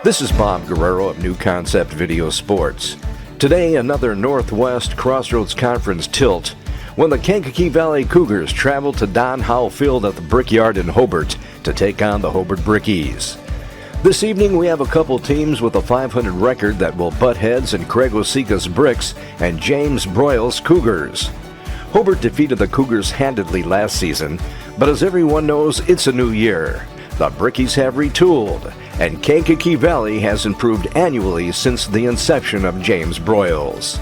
This is Bob Guerrero of New Concept Video Sports. Today, another Northwest Crossroads Conference tilt when the Kankakee Valley Kougars travel to Don Howe Field at the Brickyard in Hobart to take on the Hobart Brickies. This evening, we have a couple teams with a .500 record that will butt heads in Craig Osika's Bricks and James Broyle's Kougars. Hobart defeated the Kougars handedly last season, but as everyone knows, it's a new year. The Brickies have retooled, and Kankakee Valley has improved annually since the inception of James Broyles.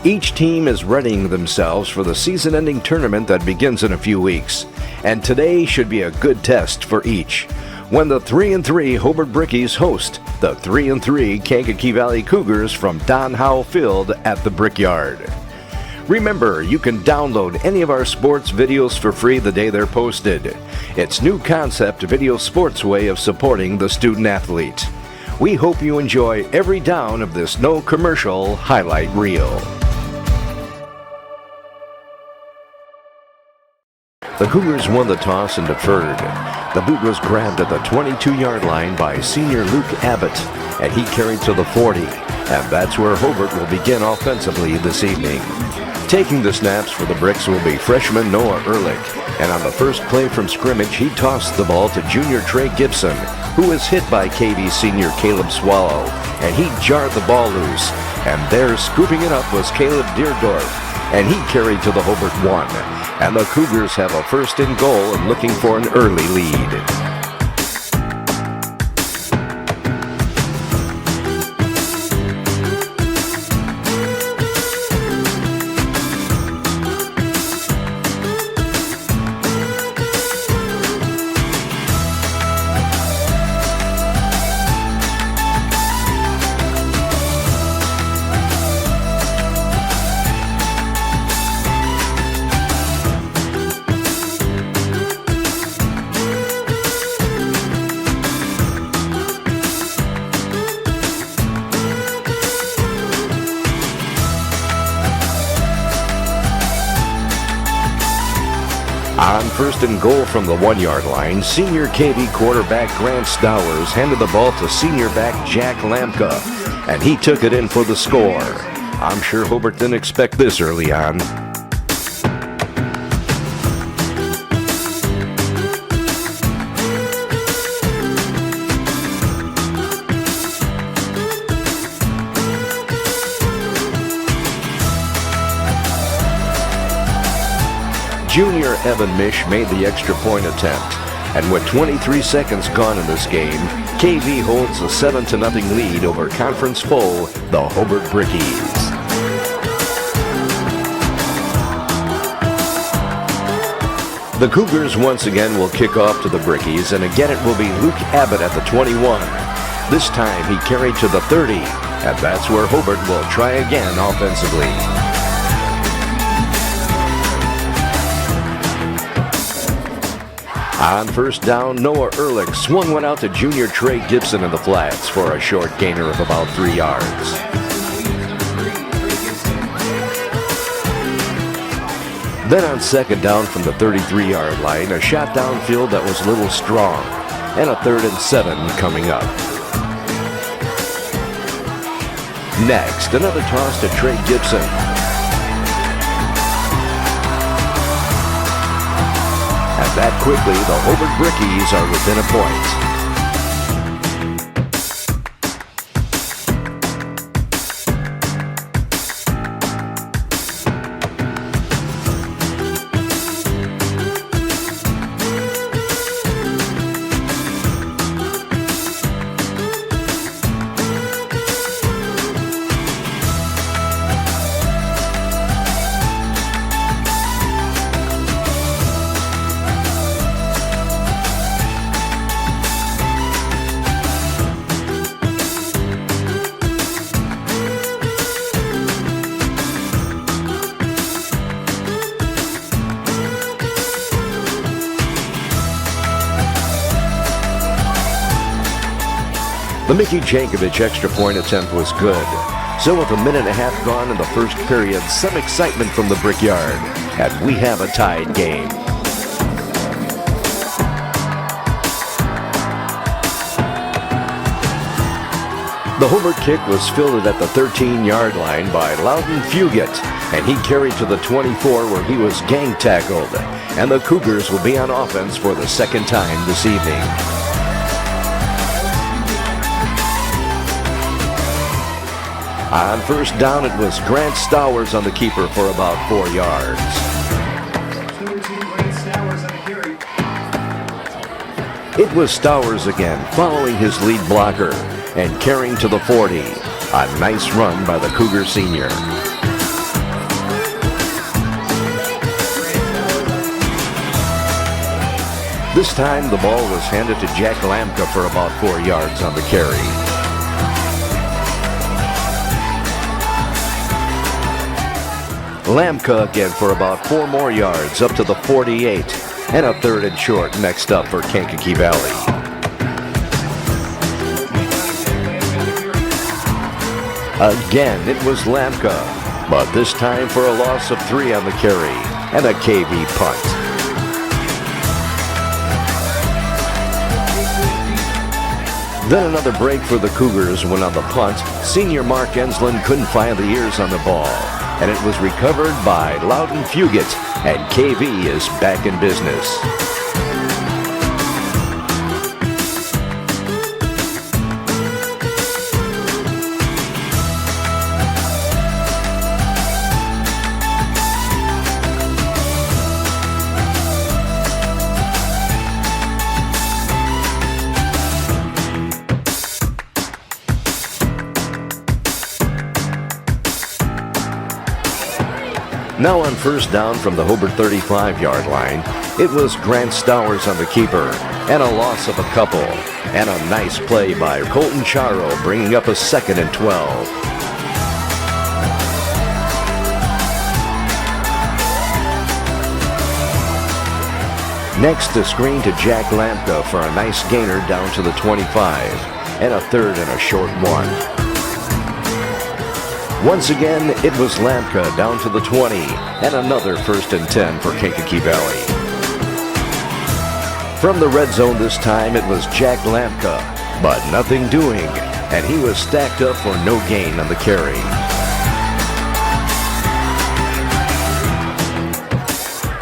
Each team is readying themselves for the season-ending tournament that begins in a few weeks, and today should be a good test for each, when the 3-3 Hobart Brickies host the 3-3 Kankakee Valley Kougars from Don Howe Field at the Brickyard. Remember, you can download any of our sports videos for free the day they're posted. It's New Concept Video Sports' way of supporting the student athlete. We hope you enjoy every down of this no-commercial highlight reel. The Cougars won the toss and deferred. The boot was grabbed at the 22-yard line by senior Luke Abbott, and he carried to the 40. And that's where Hobart will begin offensively this evening. Taking the snaps for the Bricks will be freshman Noah Ehrlich, and on the first play from scrimmage, he tossed the ball to junior Trey Gibson, who was hit by KV senior Caleb Swallow, and he jarred the ball loose. And there, scooping it up, was Caleb Deerdorf, and he carried to the Hobart 1. And the Cougars have a first and goal and looking for an early lead. On first and goal from the 1-yard line, senior KV quarterback Grant Stowers handed the ball to senior back Jack Lamka, and he took it in for the score. I'm sure Hobart didn't expect this early on. Junior Evan Mish made the extra point attempt, and with 23 seconds gone in this game, KV holds a 7-0 lead over conference foe, the Hobart Brickies. The Cougars once again will kick off to the Brickies, and again it will be Luke Abbott at the 21. This time he carried to the 30, and that's where Hobart will try again offensively. On first down, Noah Ehrlich swung one out to junior Trey Gibson in the flats for a short gainer of about 3 yards. Then on second down from the 33-yard line, a shot downfield that was a little strong, and a 3rd and 7 coming up. Next, another toss to Trey Gibson. And that quickly, the Hobart Brickies are within a point. The Mickey Jankovic extra point attempt was good. So with a minute and a half gone in the first period, some excitement from the Brickyard, and we have a tied game. The Hobart kick was fielded at the 13-yard line by Loudon Fugit, and he carried to the 24 where he was gang tackled. And the Kougars will be on offense for the second time this evening. On first down, it was Grant Stowers on the keeper for about 4 yards. It was Stowers again, following his lead blocker and carrying to the 40. A nice run by the Cougar senior. This time, the ball was handed to Jack Lamka for about 4 yards on the carry. Lamka again for about 4 more yards up to the 48, and a third and short next up for Kankakee Valley. Again, it was Lamka, but this time for a loss of 3 on the carry and a KV punt. Then another break for the Cougars when on the punt, senior Mark Enslin couldn't find the ears on the ball, and it was recovered by Loudon Fugit, and KV is back in business. Now on first down from the Hobart 35-yard line, it was Grant Stowers on the keeper, and a loss of a couple, and a nice play by Colton Charo, bringing up a 2nd and 12. Next, a screen to Jack Lamka for a nice gainer down to the 25, and a 3rd and a short 1. Once again, it was Lamka down to the 20, and another 1st and 10 for Kankakee Valley. From the red zone this time, it was Jack Lamka, but nothing doing, and he was stacked up for no gain on the carry.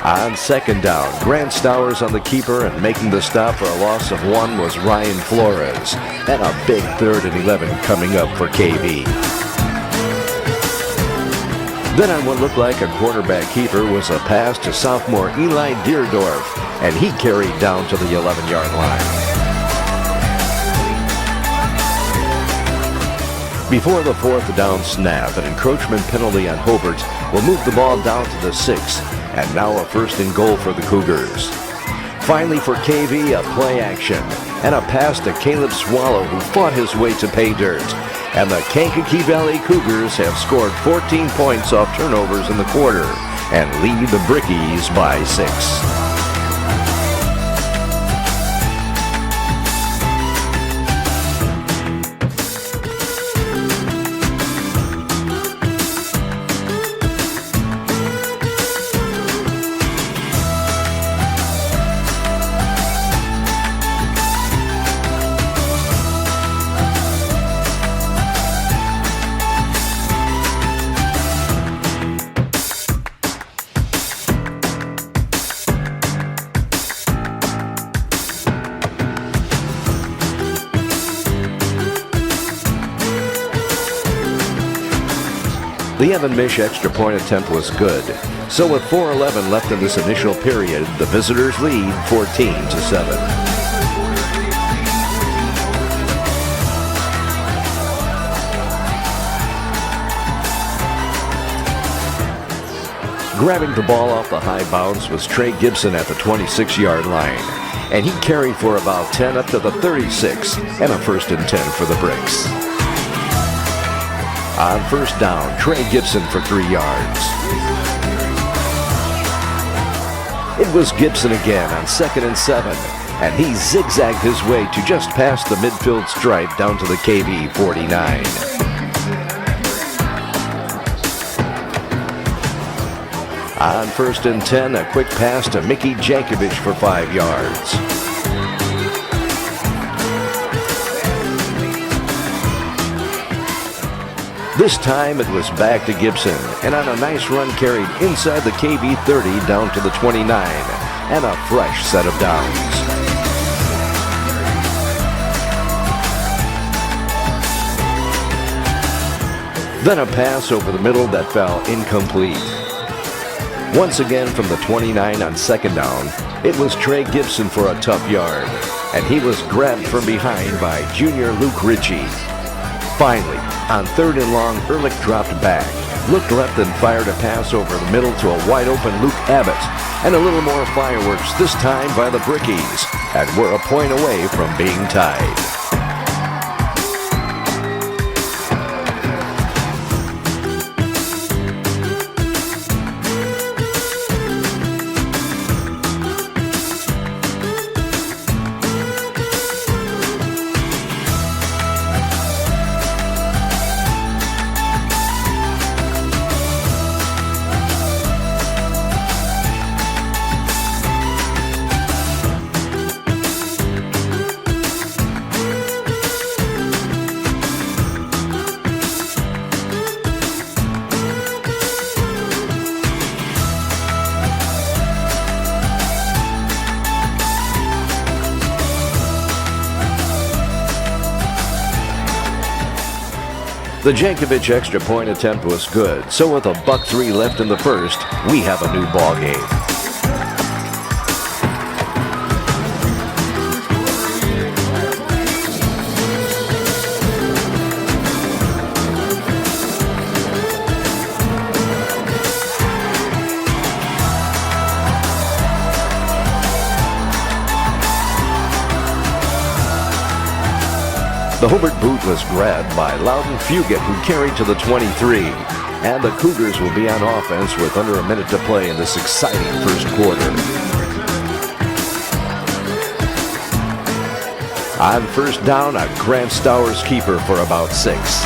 On second down, Grant Stowers on the keeper, and making the stop for a loss of 1 was Ryan Flores, and a big 3rd and 11 coming up for KV. Then on what looked like a quarterback keeper was a pass to sophomore Eli Deerdorf, and he carried down to the 11-yard line. Before the 4th down snap, an encroachment penalty on Hobart will move the ball down to the 6, and now a 1st and goal for the Cougars. Finally for KV, a play action, and a pass to Caleb Swallow, who fought his way to pay dirt. And the Kankakee Valley Cougars have scored 14 points off turnovers in the quarter and lead the Brickies by 6. The Evan Mish extra point attempt was good. So with 4:11 left in this initial period, the visitors lead 14-7. Grabbing the ball off the high bounce was Trey Gibson at the 26-yard line, and he carried for about 10 up to the 36, and a 1st and 10 for the Bricks. On first down, Trey Gibson for 3 yards. It was Gibson again on 2nd and 7, and he zigzagged his way to just past the midfield stripe down to the KV 49. On 1st and 10, a quick pass to Mickey Jankovic for 5 yards. This time it was back to Gibson, and on a nice run carried inside the KV 30 down to the 29, and a fresh set of downs. Then a pass over the middle that fell incomplete. Once again from the 29 on second down, it was Trey Gibson for a tough yard, and he was grabbed from behind by junior Luke Ritchie. Finally, on third and long, Ehrlich dropped back, looked left and fired a pass over the middle to a wide-open Luke Abbott, and a little more fireworks this time by the Brickies, and we're a point away from being tied. The Jankovic extra point attempt was good, so with $1.03 left in the first, we have a new ball game. The Hobart boot was grabbed by Loudon Fugit, who carried to the 23. And the Kougars will be on offense with under a minute to play in this exciting first quarter. On first down, a Grant Stowers keeper for about 6.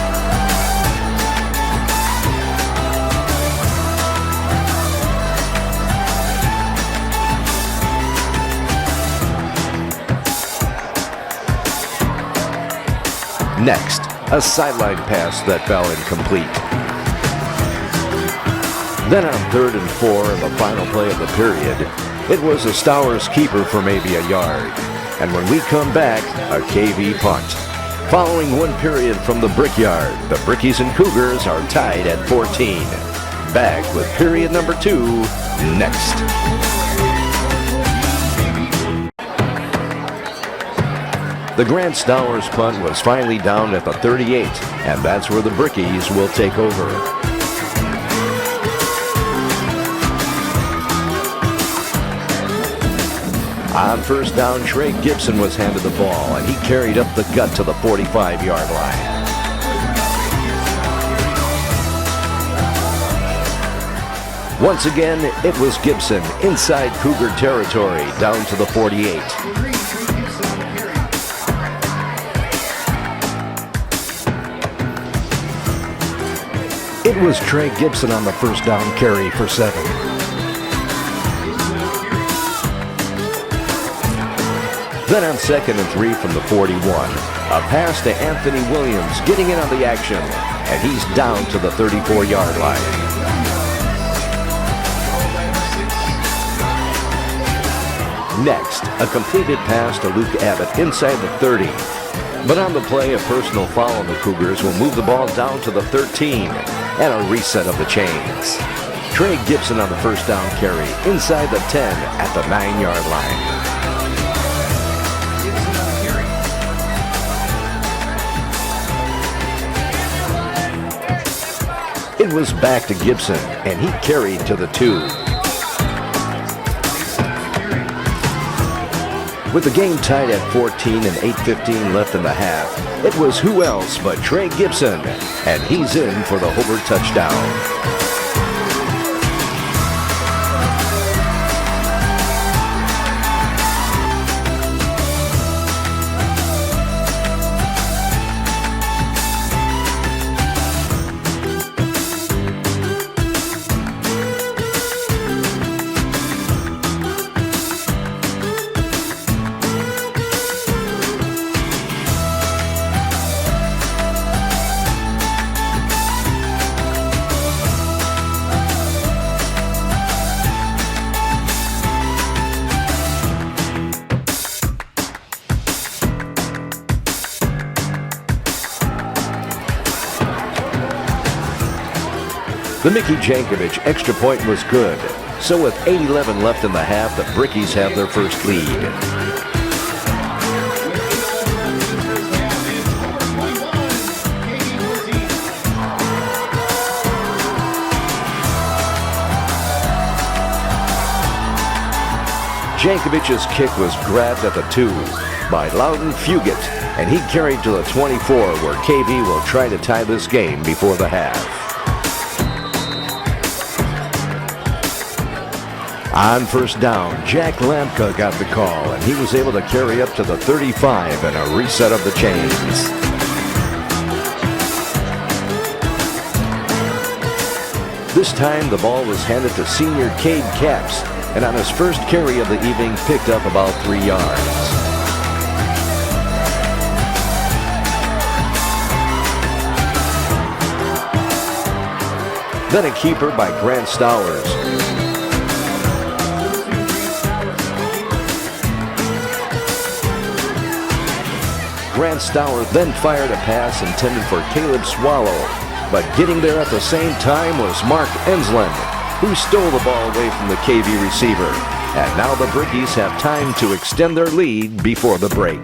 Next, a sideline pass that fell incomplete. Then on third and 4 in the final play of the period, it was a Stowers keeper for maybe a yard. And when we come back, a KV punt. Following one period from the Brickyard, the Brickies and Kougars are tied at 14. Back with period number 2 next. The Grant Stowers punt was finally down at the 38, and that's where the Brickies will take over. On first down, Trey Gibson was handed the ball, and he carried up the gut to the 45-yard line. Once again, it was Gibson inside Cougar territory down to the 48. It was Trey Gibson on the first down carry for 7. Then on second and 3 from the 41, a pass to Anthony Williams getting in on the action, and he's down to the 34-yard line. Next, a completed pass to Luke Abbott inside the 30. But on the play, a personal foul on the Kougars will move the ball down to the 13 and a reset of the chains. Trey Gibson on the first down carry inside the 10 at the 9-yard line. It was back to Gibson, and he carried to the 2. With the game tied at 14 and 8:15 left in the half, it was who else but Trey Gibson, and he's in for the Hobart touchdown. The Mickey Jankovic extra point was good. So with 8:11 left in the half, the Brickies have their first lead. Jankovic's kick was grabbed at the 2 by Loudon Fugit, and he carried to the 24, where KV will try to tie this game before the half. On first down, Jack Lampka got the call, and he was able to carry up to the 35 and a reset of the chains. This time, the ball was handed to senior Cade Capps, and on his first carry of the evening, picked up about 3 yards. Then a keeper by Grant Stowers. Grant Stowers then fired a pass intended for Caleb Swallow, but getting there at the same time was Mark Ensland, who stole the ball away from the KV receiver. And now the Brickies have time to extend their lead before the break.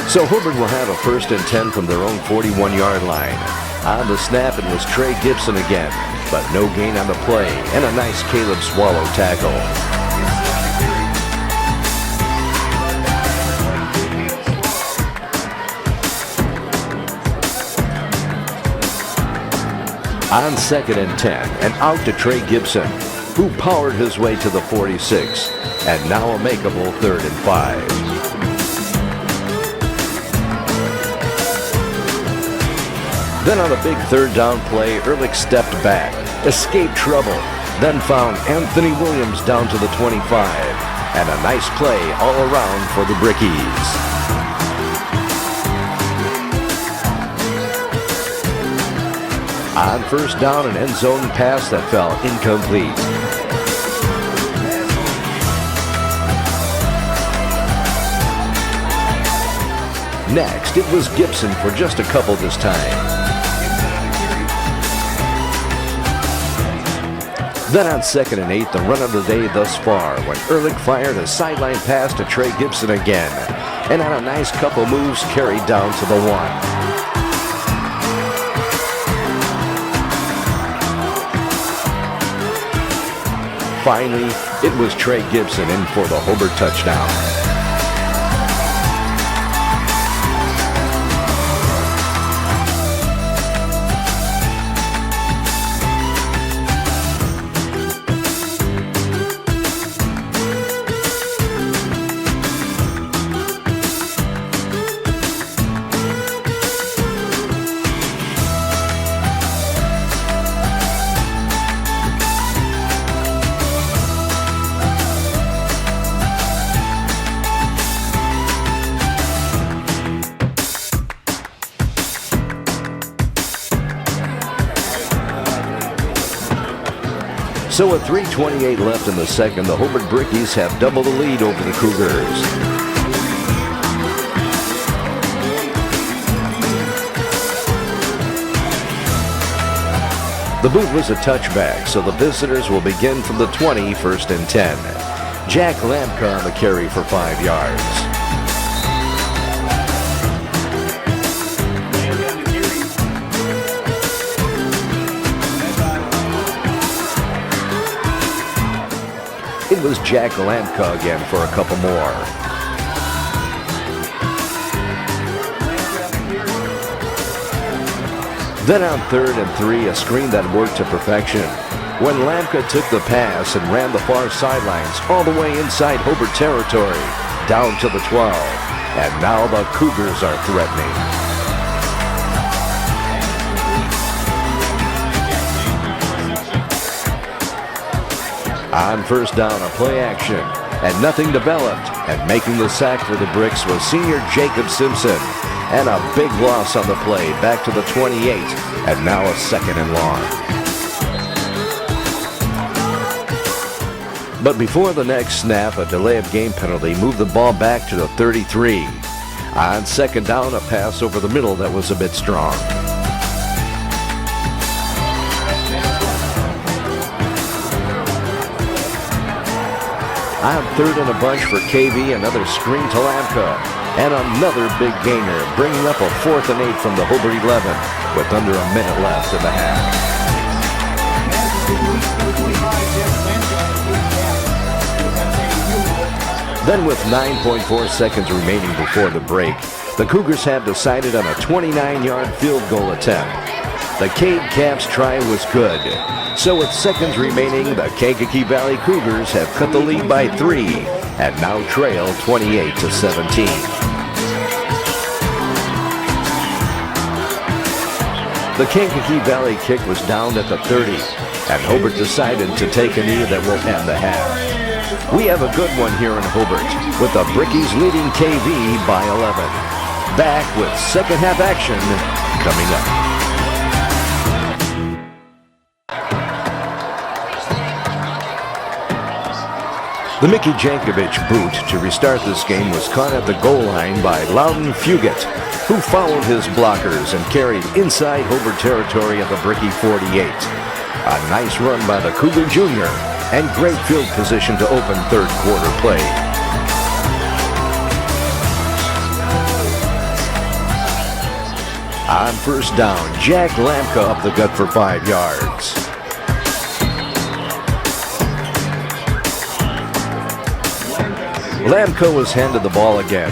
So Hobart will have a 1st and 10 from their own 41-yard line. On the snap, it was Trey Gibson again, but no gain on the play, and a nice Caleb Swallow tackle. On 2nd and 10, and out to Trey Gibson, who powered his way to the 46, and now a makeable 3rd and 5. Then on a big 3rd down play, Ehrlich stepped back, escaped trouble, then found Anthony Williams down to the 25, and a nice play all around for the Brickies. On 1st down, an end zone pass that fell incomplete. Next, it was Gibson for just a couple this time. Then on 2nd and 8, the run of the day thus far, when Ehrlich fired a sideline pass to Trey Gibson again, and on a nice couple moves carried down to the 1. Finally, it was Trey Gibson in for the Hobart touchdown. So with 3:28 left in the second, the Hobart Brickies have doubled the lead over the Kougars. The boot was a touchback, so the visitors will begin from the 20, 1st and 10. Jack Lampka on the carry for 5 yards. It was Jack Lampka again for a couple more. Then on 3rd and 3, a screen that worked to perfection. when Lamka took the pass and ran the far sidelines all the way inside Hobart territory, down to the 12. And now the Kougars are threatening. On first down, a play action, and nothing developed. And making the sack for the Bricks was senior Jacob Simpson. And a big loss on the play, back to the 28, and now a 2nd and long. But before the next snap, a delay of game penalty moved the ball back to the 33. On 2nd down, a pass over the middle that was a bit strong. On 3rd and a bunch for KV, another screen to Lamka. And another big gainer, bringing up a 4th and 8 from the Hobart 11 with under a minute left in the half. Then with 9.4 seconds remaining before the break, the Kougars have decided on a 29-yard field goal attempt. The Cade Caps' try was good. So with seconds remaining, the Kankakee Valley Kougars have cut the lead by 3 and now trail 28-17. The Kankakee Valley kick was down at the 30, and Hobart decided to take a knee that will end the half. We have a good one here in Hobart, with the Brickies leading KV by 11. Back with second half action coming up. The Mickey Jankovic boot to restart this game was caught at the goal line by Loudon Fugit, who followed his blockers and carried inside Hobart territory at the Bricky 48. A nice run by the Cougar Jr. and great field position to open third quarter play. On first down, Jack Lamka up the gut for 5 yards. Lamka was handed the ball again,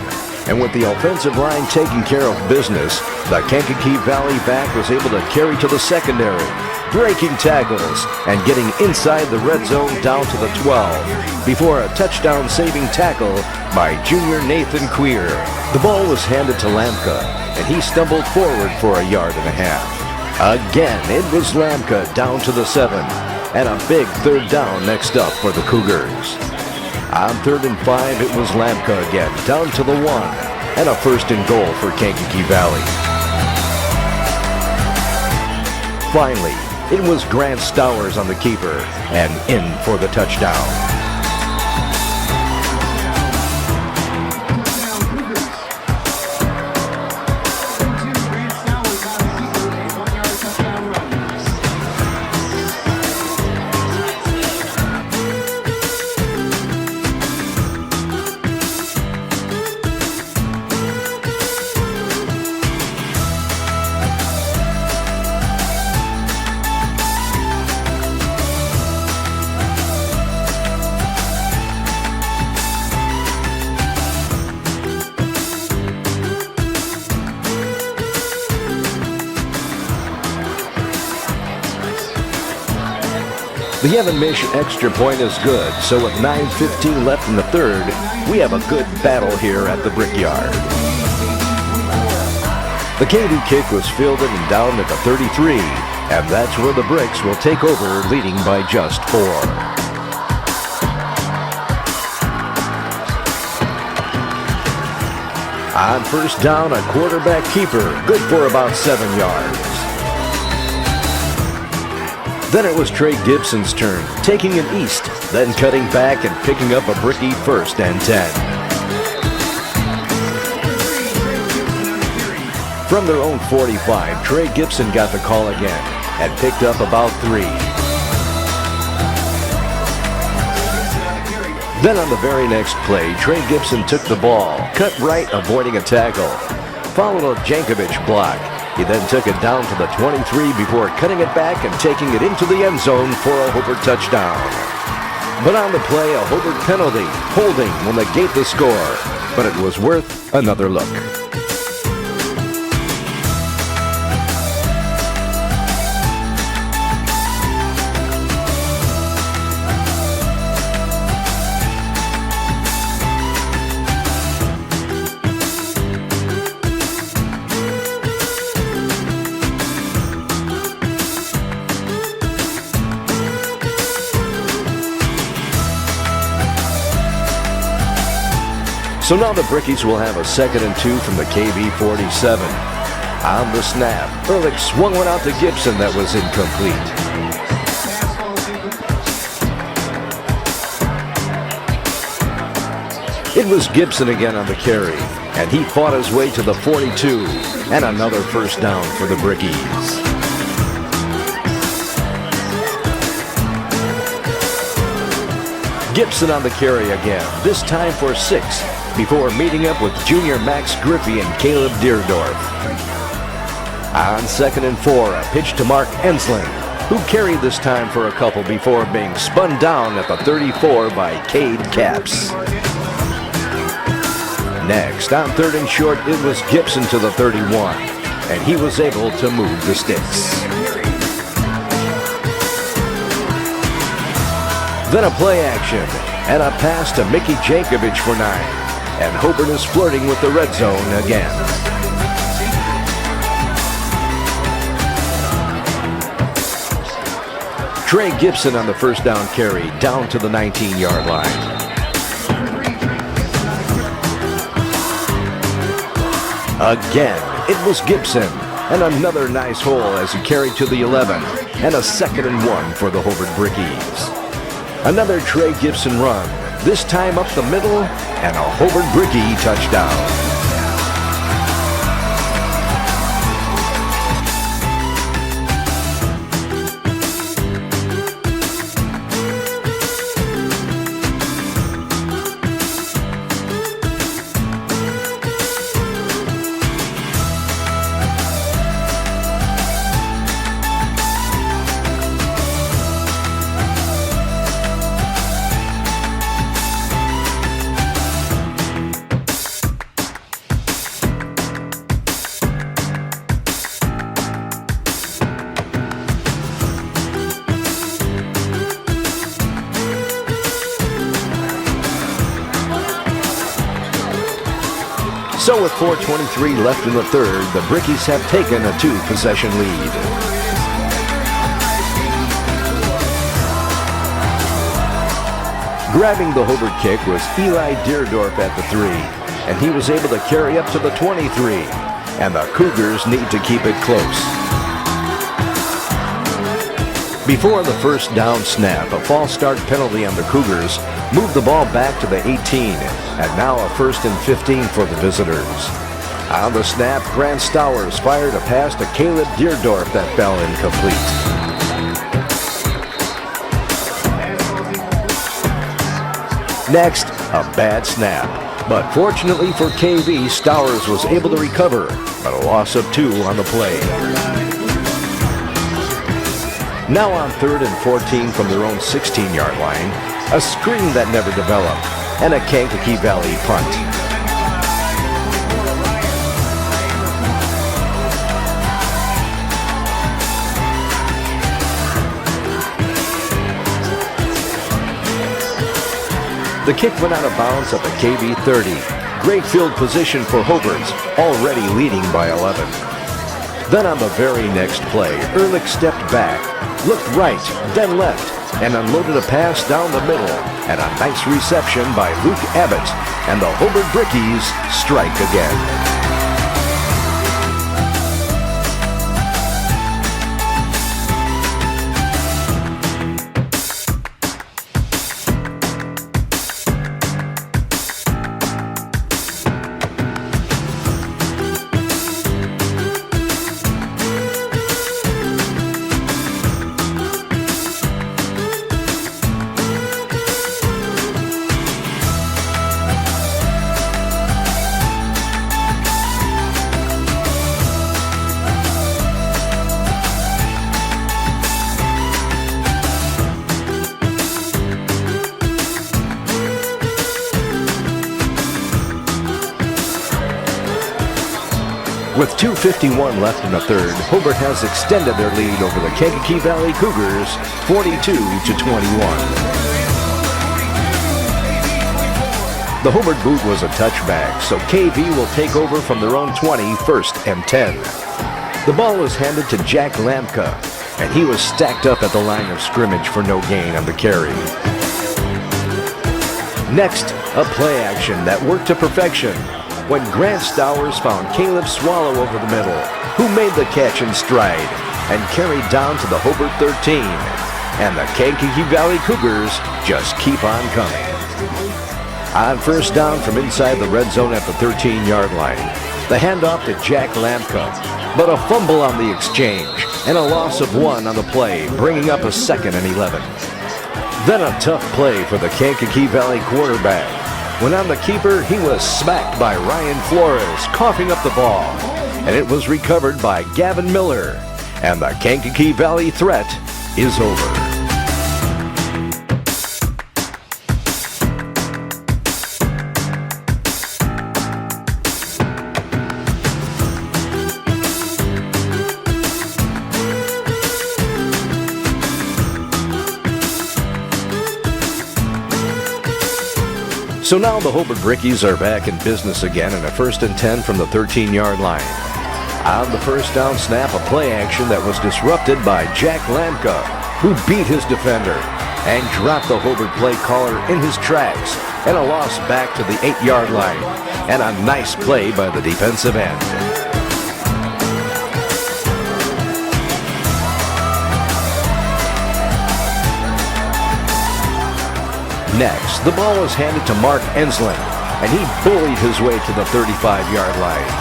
and with the offensive line taking care of business, the Kankakee Valley back was able to carry to the secondary, breaking tackles and getting inside the red zone down to the 12 before a touchdown-saving tackle by junior Nathan Queer. The ball was handed to Lamka, and he stumbled forward for 1.5 yards. Again, it was Lamka down to the 7, and a big third down next up for the Kougars. On 3rd and 5, it was Lamka again, down to the 1, and a 1st and goal for Kankakee Valley. Finally, it was Grant Stowers on the keeper, and in for the touchdown. The Evan Mish extra point is good, so with 9:15 left in the third, we have a good battle here at the Brickyard. The KV kick was fielded and down at the 33, and that's where the Bricks will take over, leading by just 4. On first down, a quarterback keeper, good for about 7 yards. Then it was Trey Gibson's turn, taking it east, then cutting back and picking up a Bricky 1st and 10. From their own 45, Trey Gibson got the call again and picked up about 3. Then on the very next play, Trey Gibson took the ball, cut right, avoiding a tackle, followed a Jankovic block. He then took it down to the 23 before cutting it back and taking it into the end zone for a Hobart touchdown. But on the play, a Hobart penalty, holding will negate the score, but it was worth another look. So now the Brickies will have a 2nd and 2 from the KV 47. On the snap, Ehrlich swung one out to Gibson that was incomplete. It was Gibson again on the carry, and he fought his way to the 42, and another first down for the Brickies. Gibson on the carry again, this time for 6, before meeting up with junior Max Griffey and Caleb Deerdorf. On 2nd and 4, a pitch to Mark Ensling, who carried this time for a couple before being spun down at the 34 by Cade Capps. Next, on 3rd and short, it was Gibson to the 31, and he was able to move the sticks. Then a play action, and a pass to Mickey Jankovic for 9, and Hobart is flirting with the red zone again. Trey Gibson on the first down carry, down to the 19-yard line. Again, it was Gibson, and another nice hole as he carried to the 11, and a 2nd and 1 for the Hobart Brickies. Another Trey Gibson run, this time up the middle, and a Hobart Brickie touchdown. So with 4:23 left in the third, the Brickies have taken a 2-possession lead. Grabbing the Hobart kick was Eli Deerdorf at the 3, and he was able to carry up to the 23, and the Kougars need to keep it close. Before the first down snap, a false start penalty on the Kougars moved the ball back to the 18, and now a 1st and 15 for the visitors. On the snap, Grant Stowers fired a pass to Caleb Deerdorf that fell incomplete. Next, a bad snap. But fortunately for KV, Stowers was able to recover, but a loss of 2 on the play. Now on 3rd and 14 from their own 16-yard line, a screen that never developed, and a Kankakee Valley punt. The kick went out of bounds at the KV 30. Great field position for Hobart, already leading by 11. Then on the very next play, Ehrlich stepped back, looked right, then left, and unloaded a pass down the middle, and a nice reception by Luke Abbott, and the Hobart Brickies strike again. With 2:51 left in the third, Hobart has extended their lead over the Kankakee Valley Kougars 42-21. The Hobart boot was a touchback, so KV will take over from their own 20, 1st and 10. The ball was handed to Jack Lamka, and he was stacked up at the line of scrimmage for no gain on the carry. Next, a play action that worked to perfection when Grant Stowers found Caleb Swallow over the middle, who made the catch in stride and carried down to the Hobart 13. And the Kankakee Valley Kougars just keep on coming. On first down from inside the red zone at the 13-yard line, the handoff to Jack Lampka, but a fumble on the exchange and a loss of 1 on the play, bringing up a 2nd and 11. Then a tough play for the Kankakee Valley quarterback. When on the keeper, he was smacked by Ryan Flores, coughing up the ball, and it was recovered by Gavin Miller, and the Kankakee Valley threat is over. So now the Hobart Brickies are back in business again in a 1st and 10 from the 13-yard line. On the first down snap, a play action that was disrupted by Jack Lampka, who beat his defender and dropped the Hobart play caller in his tracks, and a loss back to the 8-yard line, and a nice play by the defensive end. Next, the ball was handed to Mark Enslin, and he bullied his way to the 35-yard line.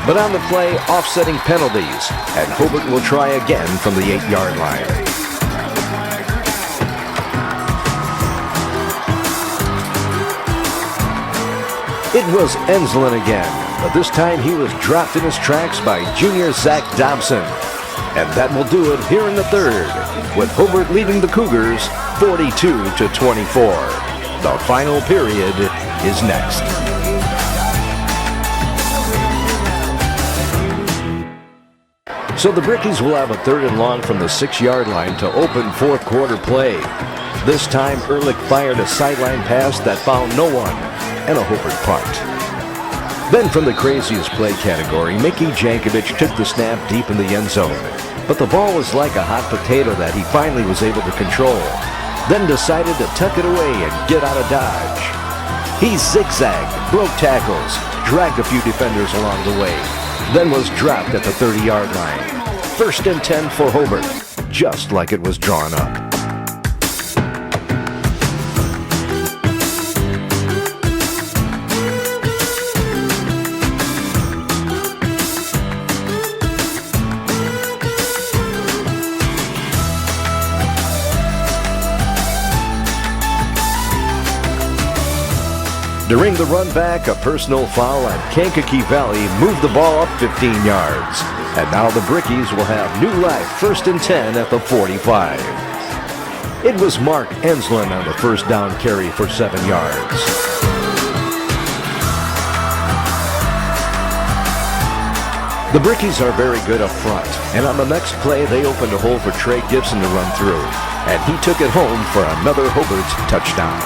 But on the play, offsetting penalties, and Hobart will try again from the 8-yard line. It was Enslin again, but this time he was dropped in his tracks by junior Zach Dobson. And that will do it here in the 3rd, with Hobart leading the Kougars 42-24. The final period is next. So the Brickies will have a 3rd and long from the 6-yard line to open 4th quarter play. This time, Ehrlich fired a sideline pass that found no one, and a Hobart punt. Then from the craziest play category, Mickey Jankovic took the snap deep in the end zone. But the ball was like a hot potato that he finally was able to control. Then decided to tuck it away and get out of dodge. He zigzagged, broke tackles, dragged a few defenders along the way, then was dropped at the 30-yard line. 1st and 10 for Hobart, just like it was drawn up. During the run back, a personal foul at Kankakee Valley moved the ball up 15 yards. And now the Brickies will have new life 1st and 10 at the 45. It was Mark Enslin on the first down carry for 7 yards. The Brickies are very good up front, and on the next play they opened a hole for Trey Gibson to run through, and he took it home for another Hobart touchdown.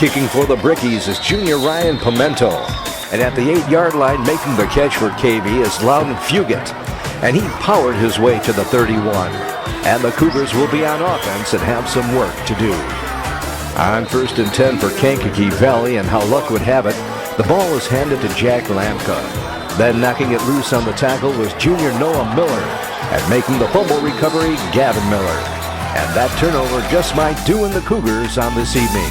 Kicking for the Brickies is junior Ryan Pimento. And at the 8-yard line, making the catch for KV is Loudon Fugit. And he powered his way to the 31. And the Kougars will be on offense and have some work to do. On 1st and 10 for Kankakee Valley, and how luck would have it, the ball was handed to Jack Lampka. Then knocking it loose on the tackle was junior Noah Miller. And making the fumble recovery, Gavin Miller. And that turnover just might do in the Kougars on this evening.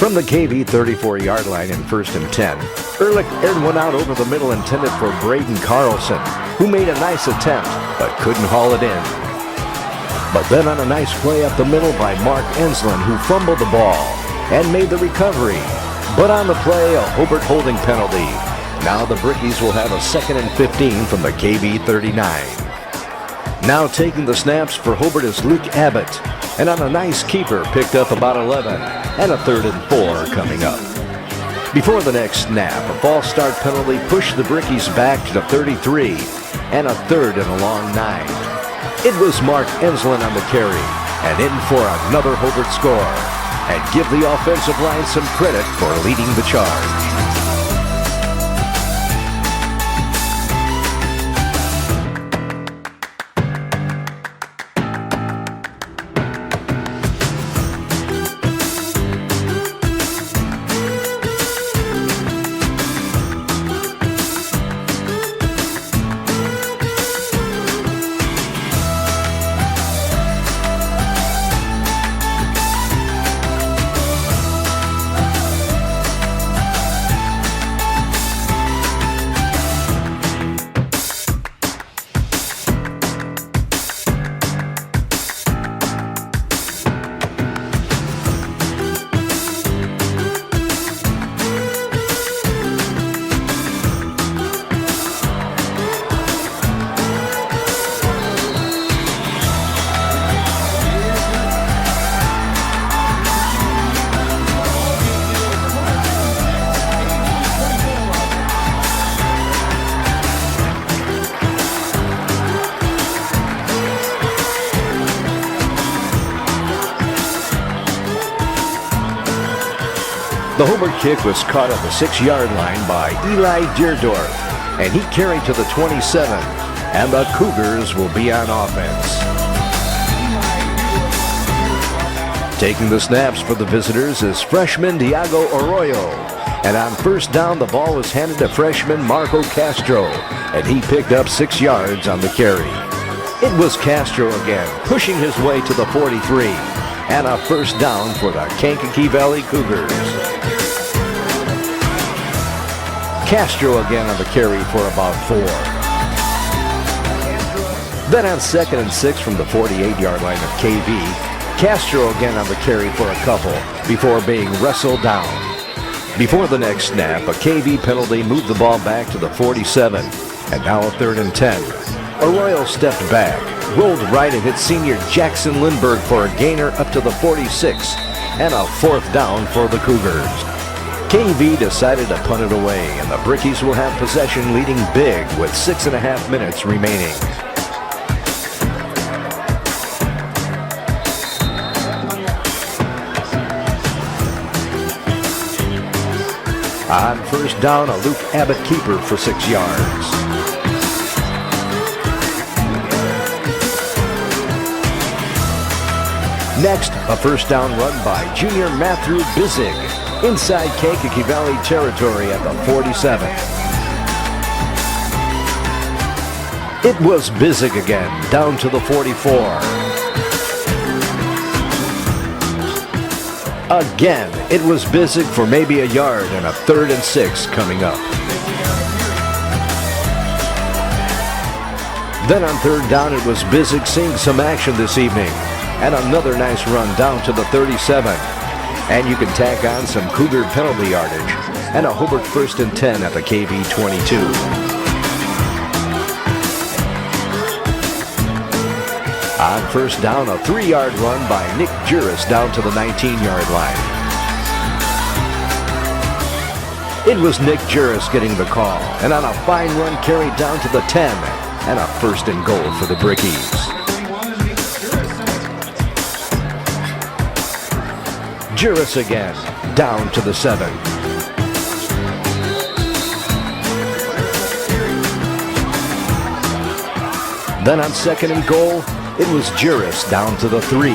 From the KV 34-yard line in 1st and 10, Ehrlich aired one out over the middle intended for Braden Carlson, who made a nice attempt but couldn't haul it in. But then on a nice play up the middle by Mark Enslin, who fumbled the ball and made the recovery. But on the play, a Hobart holding penalty. Now the Brickies will have a 2nd and 15 from the KV 39. Now taking the snaps for Hobart is Luke Abbott, and on a nice keeper picked up about 11, and a 3rd and 4 coming up. Before the next snap, a false start penalty pushed the Brickies back to the 33, and a 3rd and a long 9. It was Mark Enslin on the carry, and in for another Hobart score, and give the offensive line some credit for leading the charge. The Hobart kick was caught at the 6-yard line by Eli Deerdorf, and he carried to the 27, and the Kougars will be on offense. Taking the snaps for the visitors is freshman Diago Arroyo, and on 1st down the ball was handed to freshman Marco Castro, and he picked up 6 yards on the carry. It was Castro again, pushing his way to the 43, and a 1st down for the Kankakee Valley Kougars. Castro again on the carry for about 4. Then on 2nd and 6 from the 48-yard line of KV, Castro again on the carry for a couple before being wrestled down. Before the next snap, a KV penalty moved the ball back to the 47, and now a 3rd and 10. Arroyo stepped back, rolled right and hit senior Jackson Lindbergh for a gainer up to the 46, and a 4th down for the Kougars. KV decided to punt it away, and the Brickies will have possession leading big with 6.5 minutes remaining. On 1st down, a Luke Abbott keeper for 6 yards. Next, a 1st down run by junior Matthew Bizig inside Kankakee Valley territory at the 47. It was Bizig again, down to the 44. Again, it was Bizig for maybe a yard, and a 3rd and 6 coming up. Then on 3rd down, it was Bizig seeing some action this evening, and another nice run down to the 37. And you can tack on some Cougar penalty yardage and a Hobart 1st and 10 at the KV 22. On 1st down, a 3-yard run by Nick Juris down to the 19-yard line. It was Nick Juris getting the call, and on a fine run carried down to the 10, and a 1st and goal for the Brickies. Juris again, down to the 7. Then on 2nd and goal, it was Juris down to the 3.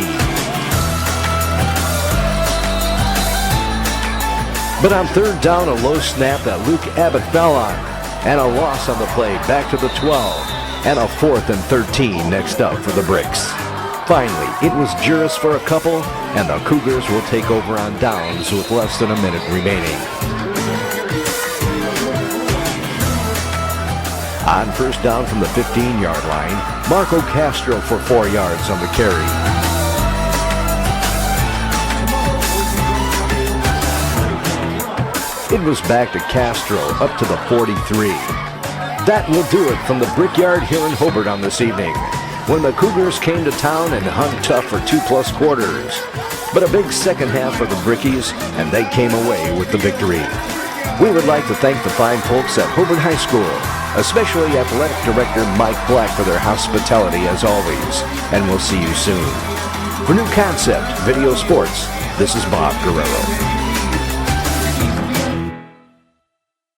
But on 3rd down, a low snap that Luke Abbott fell on, and a loss on the play back to the 12, and a 4th and 13 next up for the Bricks. Finally, it was juris for a couple, and the Kougars will take over on downs with less than a minute remaining. On first down from the 15-yard line, Marco Castro for 4 yards on the carry. It was back to Castro up to the 43. That will do it from the Brickyard here in Hobart on this evening, when the Kougars came to town and hung tough for 2+ quarters. But a big second half for the Brickies, and they came away with the victory. We would like to thank the fine folks at Hobart High School, especially Athletic Director Mike Black, for their hospitality as always, and we'll see you soon. For New Concept Video Sports, this is Bob Guerrero.